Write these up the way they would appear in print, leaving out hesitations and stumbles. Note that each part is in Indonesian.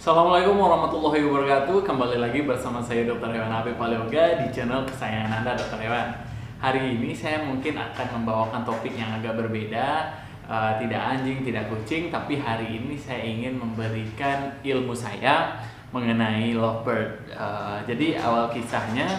Assalamualaikum warahmatullahi wabarakatuh. Kembali lagi bersama saya Dr. Hewan Habib Paleoga di channel kesayangan Anda, Dr. Hewan. Hari ini saya mungkin akan membawakan topik yang agak berbeda, tidak anjing, tidak kucing, tapi hari ini saya ingin memberikan ilmu saya mengenai lovebird. Jadi awal kisahnya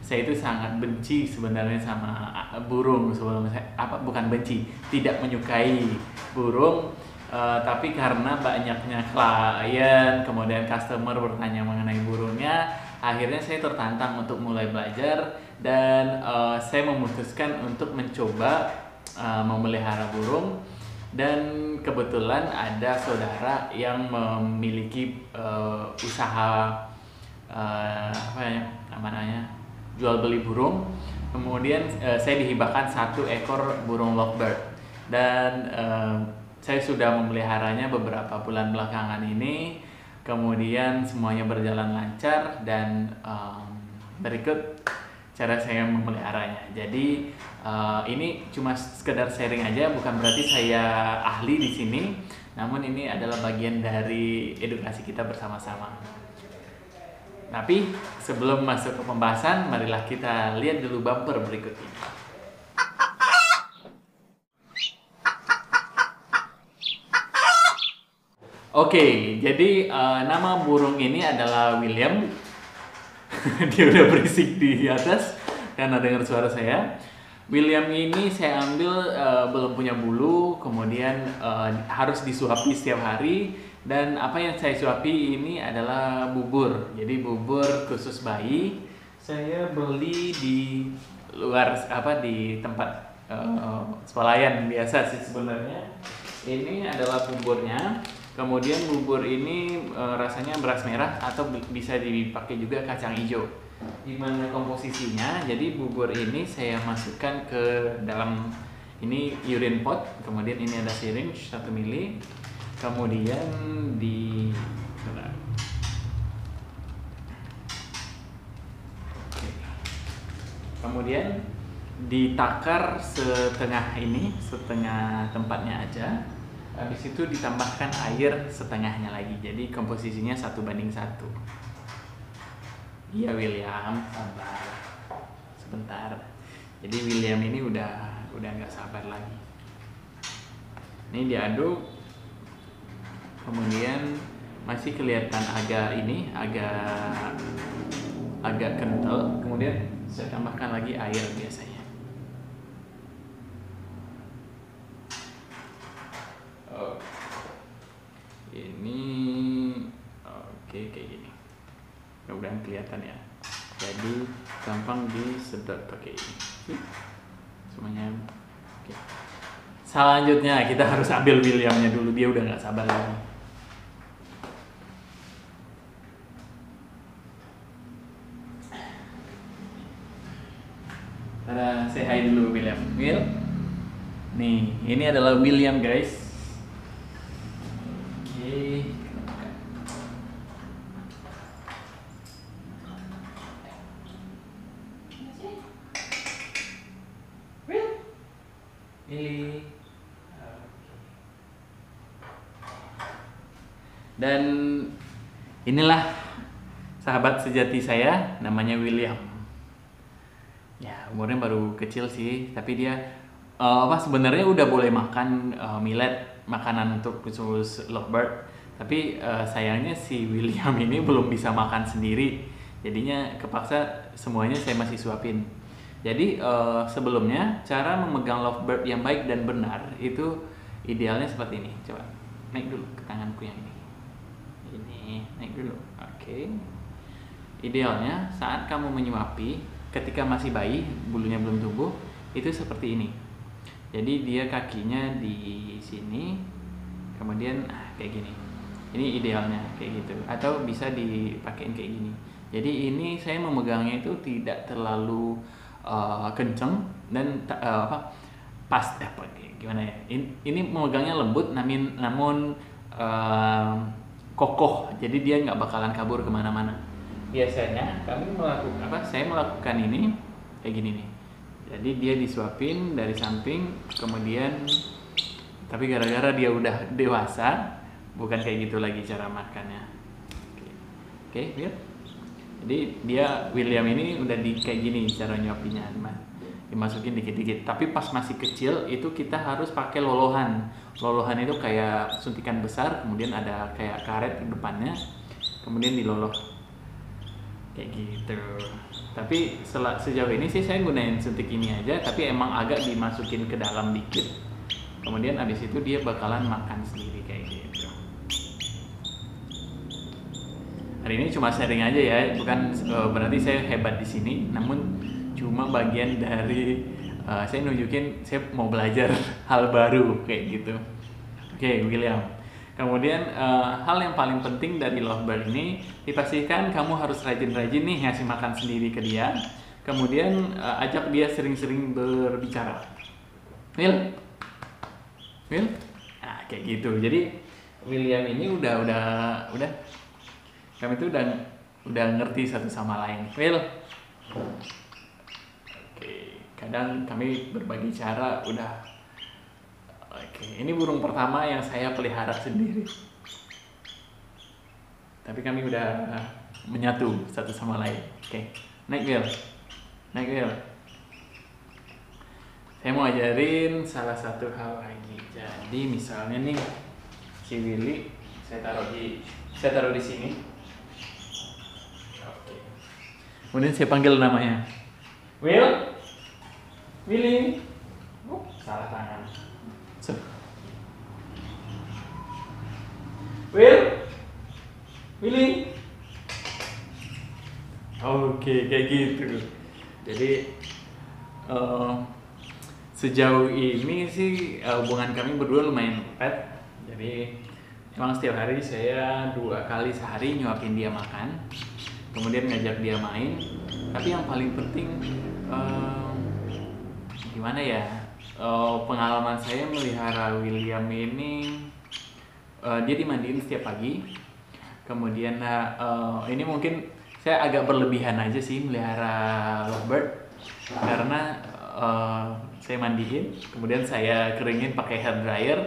saya itu sangat benci sebenarnya sama burung sebelum saya bukan benci, tidak menyukai burung. Tapi karena banyaknya klien, kemudian customer bertanya mengenai burungnya, akhirnya saya tertantang untuk mulai belajar dan saya memutuskan untuk mencoba memelihara burung. Dan kebetulan ada saudara yang memiliki usaha jual beli burung. Kemudian saya dihibahkan 1 ekor burung lovebird dan saya sudah memeliharanya beberapa bulan belakangan ini, kemudian semuanya berjalan lancar dan berikut cara saya memeliharanya. Jadi ini cuma sekedar sharing aja, bukan berarti saya ahli di sini, namun ini adalah bagian dari edukasi kita bersama-sama. Tapi sebelum masuk ke pembahasan, marilah kita lihat dulu bumper berikut ini. Oke, jadi nama burung ini adalah William. Dia udah berisik di atas karena dengar suara saya. William ini saya ambil belum punya bulu, kemudian harus disuapi setiap hari. Dan apa yang saya suapi ini adalah bubur. Jadi bubur khusus bayi. Saya beli di luar di tempat swalayan biasa sih sebenarnya. Ini adalah buburnya. Kemudian bubur ini rasanya beras merah atau bisa dipakai juga kacang hijau. Gimana komposisinya? Jadi bubur ini saya masukkan ke dalam ini urine pot. Kemudian ini ada syringe 1 mili. Kemudian kemudian ditakar setengah tempatnya aja. Habis itu ditambahkan air setengahnya lagi. Jadi komposisinya 1:1. Iya William, sabar. Sebentar. Jadi William ini udah nggak sabar lagi. Ini diaduk. Kemudian masih kelihatan agak kental. Kemudian saya tambahkan lagi air biasanya. Ini oke kayak gini. Mudah-mudahan kelihatan ya. Jadi gampang disedot pakai ini. Semuanya oke. Selanjutnya kita harus ambil Williamnya dulu, dia udah nggak sabar lagi. Say hi dulu William. Will. Nih, ini adalah William guys. Dan inilah sahabat sejati saya, namanya William. Ya, umurnya baru kecil sih, tapi dia sebenarnya udah boleh makan millet, makanan untuk khusus lovebird. Tapi sayangnya si William ini belum bisa makan sendiri. Jadinya kepaksa semuanya saya masih suapin. Jadi sebelumnya cara memegang lovebird yang baik dan benar itu idealnya seperti ini. Coba naik dulu ke tanganku yang ini. Ini naik dulu. Oke. Idealnya saat kamu menyuapi ketika masih bayi, bulunya belum tumbuh, itu seperti ini. Jadi dia kakinya di sini, kemudian kayak gini. Ini idealnya kayak gitu. Atau bisa dipakein kayak gini. Jadi ini saya memegangnya itu tidak terlalu kenceng dan gimana ya? Ini memegangnya lembut, namun kokoh. Jadi dia nggak bakalan kabur kemana-mana. Biasanya saya melakukan ini kayak gini nih. Jadi dia disuapin dari samping, kemudian tapi gara-gara dia udah dewasa, bukan kayak gitu lagi cara makannya. Oke, Will. Jadi William ini udah kayak gini cara nyuapinnya, dimasukin dikit-dikit. Tapi pas masih kecil itu kita harus pakai lolohan. Lolohan itu kayak suntikan besar, kemudian ada kayak karet di depannya, kemudian diloloh kayak gitu. Tapi sejauh ini sih saya gunain suntik ini aja, tapi emang agak dimasukin ke dalam dikit. Kemudian abis itu dia bakalan makan sendiri kayak gitu. Hari ini cuma sharing aja ya, bukan berarti saya hebat di sini, namun cuma bagian dari saya nunjukin saya mau belajar hal baru kayak gitu. Oke, William. Kemudian hal yang paling penting dari lovebird ini, dipastikan kamu harus rajin-rajin nih ngasih makan sendiri ke dia. Kemudian ajak dia sering-sering berbicara. Will, nah kayak gitu. Jadi William ini udah kami tuh udah ngerti satu sama lain. Will, oke. Kadang kami berbagi cara udah. Oke, ini burung pertama yang saya pelihara sendiri. Tapi kami udah menyatu satu sama lain. Oke, naik Will. Saya mau ajarin salah satu hal lagi. Jadi misalnya nih si Willy saya taruh di sini. Oke. Kemudian saya panggil namanya. Willy. Salah tangan. Willy. Oke, kayak gitu. Jadi sejauh ini sih hubungan kami berdua lumayan pet. Jadi emang setiap hari saya 2 kali sehari nyuapin dia makan, kemudian ngajak dia main. Tapi yang paling penting gimana ya? Pengalaman saya melihara William ini, dia dimandiin setiap pagi. Kemudian ini mungkin saya agak berlebihan aja sih melihara lovebird, karena saya mandiin, kemudian saya keringin pakai hair dryer,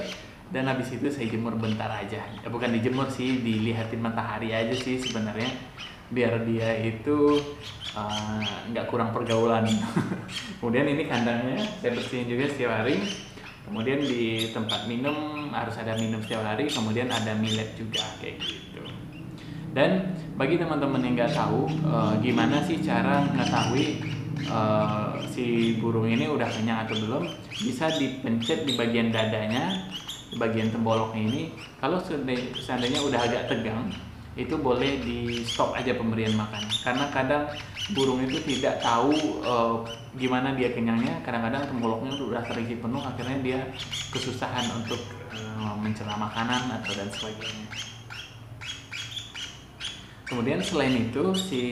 dan habis itu saya jemur bentar aja. Bukan dijemur sih, dilihatin matahari aja sih sebenarnya, biar dia itu nggak kurang pergaulan. Kemudian ini kandangnya saya bersihin juga setiap hari. Kemudian di tempat minum harus ada minum setiap hari. Kemudian ada millet juga kayak gitu. Dan bagi teman-teman yang nggak tahu gimana sih cara mengetahui si burung ini udah kenyang atau belum, bisa dipencet di bagian dadanya, di bagian temboloknya ini. Kalau seandainya udah agak tegang, itu boleh di stop aja pemberian makan, karena kadang burung itu tidak tahu gimana dia kenyangnya. Kadang-kadang temboloknya udah terisi penuh, akhirnya dia kesusahan untuk mencerna makanan atau dan sebagainya. Kemudian selain itu si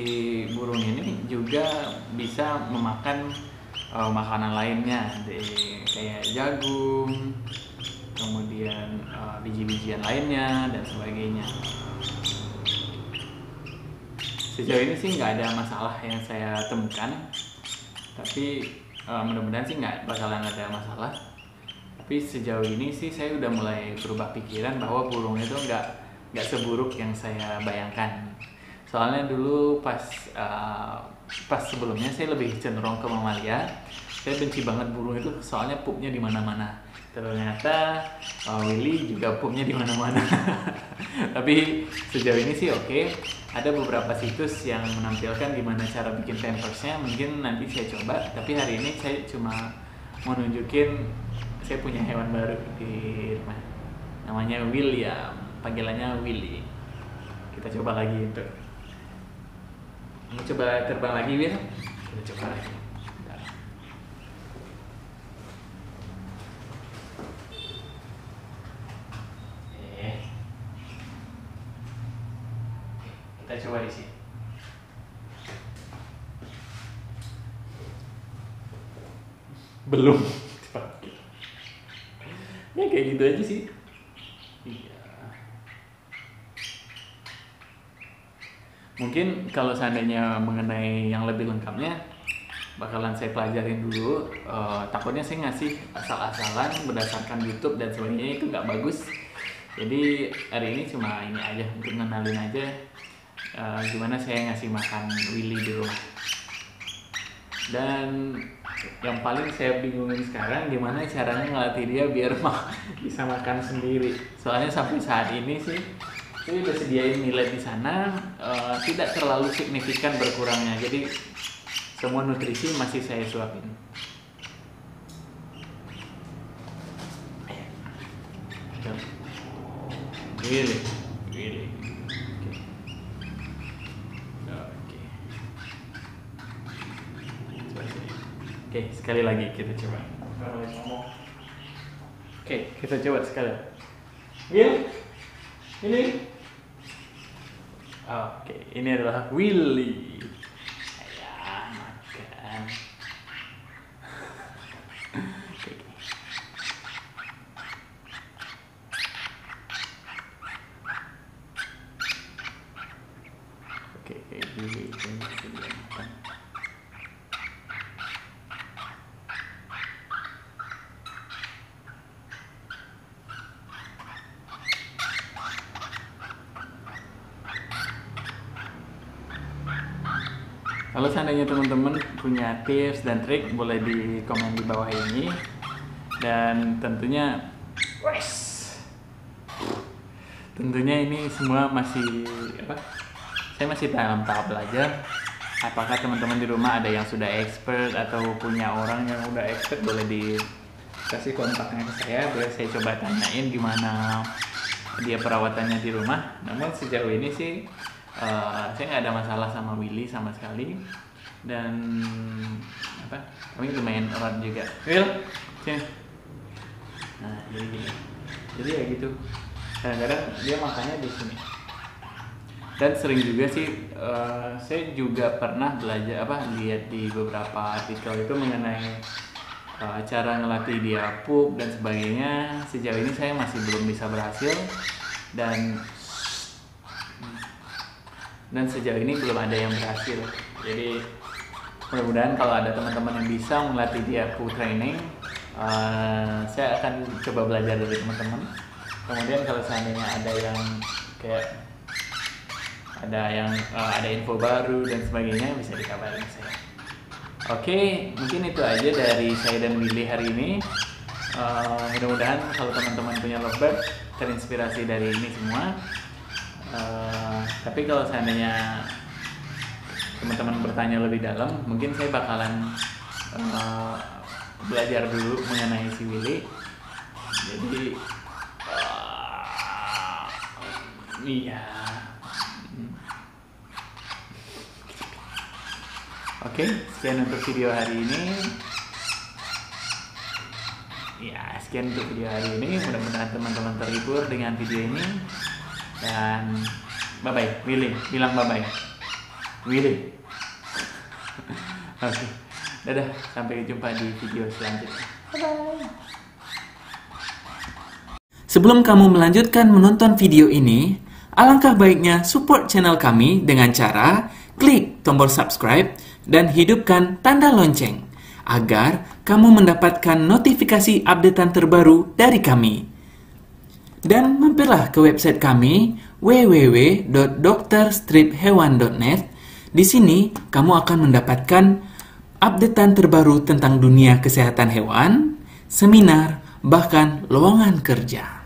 burung ini juga bisa memakan makanan lainnya, kayak jagung, kemudian biji-bijian lainnya dan sebagainya. Sejauh ini sih nggak ada masalah yang saya temukan, tapi mudah-mudahan sih nggak bakalan ada masalah. Tapi sejauh ini sih saya udah mulai berubah pikiran bahwa burung itu nggak seburuk yang saya bayangkan. Soalnya dulu pas sebelumnya saya lebih cenderung ke mamalia. Saya benci banget burung itu, soalnya pupnya di mana-mana. Ternyata Willy juga pupnya di mana-mana. Tapi sejauh ini sih oke. Ada beberapa situs yang menampilkan gimana cara bikin pampersnya, mungkin nanti saya coba. Tapi hari ini saya cuma mau nunjukin saya punya hewan baru di rumah. Namanya William, panggilannya Willy. Kita coba lagi itu. Mau coba terbang lagi, Will? Kita coba lagi. Bentar. Kita coba di sini. Belum. Ya kayak gitu aja sih. Iya. Mungkin kalau seandainya mengenai yang lebih lengkapnya bakalan saya pelajarin dulu. Takutnya saya ngasih asal-asalan berdasarkan YouTube dan sebagainya, itu nggak bagus. Jadi hari ini cuma ini aja untuk ngenalin aja gimana saya ngasih makan Willy di rumah. Dan yang paling saya bingungin sekarang gimana caranya ngelatih dia biar bisa makan sendiri. Soalnya sampai saat ini sih saya udah sediain millet di sana, tidak terlalu signifikan berkurangnya. Jadi semua nutrisi masih saya suapin. Really. Oke, sekali lagi kita coba. Oke, kita coba sekali. Ini. Oke, ini adalah Willy. Ayo, makan. Oke, kayak gini bisa dimakan. Kalau seandainya teman-teman punya tips dan trik, boleh di komen di bawah ini. Dan tentunya ini semua masih saya masih dalam tahap belajar. Apakah teman-teman di rumah ada yang sudah expert atau punya orang yang udah expert, boleh dikasih kontaknya ke saya biar saya coba tanyain gimana dia perawatannya di rumah. Namun sejauh ini sih saya nggak ada masalah sama Willy sama sekali, dan kami lumayan erat juga. Will, sini. Nah, jadi ya gitu. Kadang-kadang dia makannya di sini. Dan sering juga sih, saya juga pernah belajar lihat di beberapa artikel itu mengenai cara ngelatih dia pup dan sebagainya. Sejauh ini saya masih belum bisa berhasil, dan sejauh ini belum ada yang berhasil. Jadi mudah-mudahan kalau ada teman-teman yang bisa melatih dia pup training, saya akan coba belajar dari teman-teman. Kemudian kalau seandainya ada yang ada info baru dan sebagainya, bisa dikabarin saya. Oke, mungkin itu aja dari saya dan Willy hari ini. Mudah-mudahan kalau teman-teman punya lovebird terinspirasi dari ini semua. Tapi kalau seandainya teman-teman bertanya lebih dalam, mungkin saya bakalan belajar dulu mengenai si Willy. Jadi iya. Oke, sekian untuk video hari ini. Ya, sekian untuk video hari ini. Mudah-mudahan teman-teman terhibur dengan video ini. Dan bye-bye, Willy. Bilang bye-bye, Willy. Oke, dadah. Sampai jumpa di video selanjutnya. Bye-bye. Sebelum kamu melanjutkan menonton video ini, alangkah baiknya support channel kami dengan cara klik tombol subscribe dan hidupkan tanda lonceng agar kamu mendapatkan notifikasi updatean terbaru dari kami. Dan mampirlah ke website kami www.dokterstriphewan.net. Di sini kamu akan mendapatkan updatean terbaru tentang dunia kesehatan hewan, seminar, bahkan lowongan kerja.